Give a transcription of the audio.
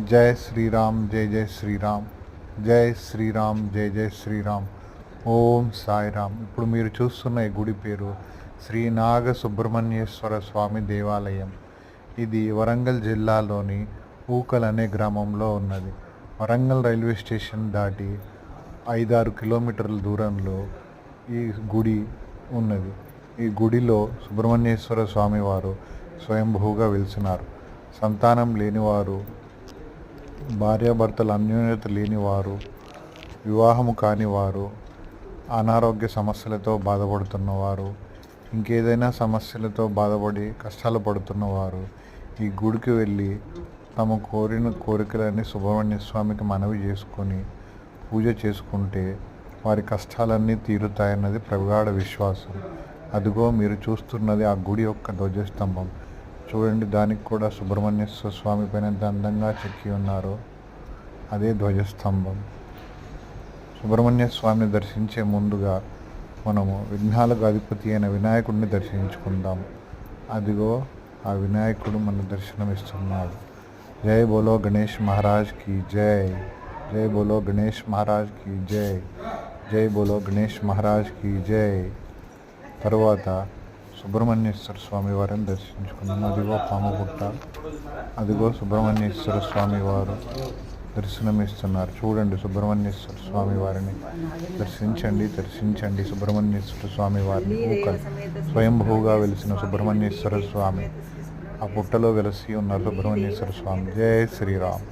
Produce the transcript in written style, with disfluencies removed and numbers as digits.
జై శ్రీరామ్ జై జై శ్రీరామ్, జై శ్రీరామ్ జై జై శ్రీరామ్. ఓం సాయిరామ్. ఇప్పుడు మీరు చూస్తున్న ఈ గుడి పేరు శ్రీ నాగ సుబ్రహ్మణ్యేశ్వర స్వామి దేవాలయం. ఇది వరంగల్ జిల్లాలోని ఊకల్ అనే గ్రామంలో ఉన్నది. వరంగల్ రైల్వే స్టేషన్ దాటి 5-6 కిలోమీటర్ల దూరంలో ఈ గుడి ఉన్నది. ఈ గుడిలో సుబ్రహ్మణ్యేశ్వర స్వామి వారు స్వయంభూగా వెలిసినారు. సంతానం లేనివారు, భార్యాభర్తల అన్యోన్యత లేనివారు, వివాహము కానివారు, అనారోగ్య సమస్యలతో బాధపడుతున్నవారు, ఇంకేదైనా సమస్యలతో బాధపడి కష్టాలు పడుతున్నవారు ఈ గుడికి వెళ్ళి తమ కోరిన కోరికలన్నీ సుబ్రహ్మణ్య స్వామికి మనవి చేసుకొని పూజ చేసుకుంటే వారి కష్టాలన్నీ తీరుతాయన్నది ప్రగాఢ విశ్వాసం. అదిగో మీరు చూస్తున్నది ఆ గుడి యొక్క ధ్వజస్తంభం. చూడండి, దానికి కూడా సుబ్రహ్మణ్యేశ్వర స్వామి పైన ఎంత అందంగా చెక్కి ఉన్నారో అదే ధ్వజస్తంభం. సుబ్రహ్మణ్య స్వామిని దర్శించే ముందుగా మనము విఘ్నాలకు అధిపతి అయిన వినాయకుడిని దర్శించుకుందాం. అదిగో ఆ వినాయకుడు మన దర్శనమిస్తున్నాడు. జై బోలో గణేష్ మహారాజ్ కి జై, జై బోలో గణేష్ మహారాజ్ కి జై, జై బోలో గణేష్ మహారాజ్ కి జై. తరువాత సుబ్రహ్మణ్యేశ్వర స్వామి వారిని దర్శించుకున్నాం. అదిగో పాము పుట్ట, అదిగో సుబ్రహ్మణ్యేశ్వర స్వామి వారు దర్శనమిస్తున్నారు. చూడండి, సుబ్రహ్మణ్యేశ్వర స్వామి వారిని దర్శించండి, దర్శించండి. సుబ్రహ్మణ్యేశ్వర స్వామి వారిని ఊకల్ స్వయంభూగా వెలిసిన సుబ్రహ్మణ్యేశ్వర స్వామి ఆ పుట్టలో వెలిసి ఉన్నారు సుబ్రహ్మణ్యేశ్వర స్వామి. జై శ్రీరామ్.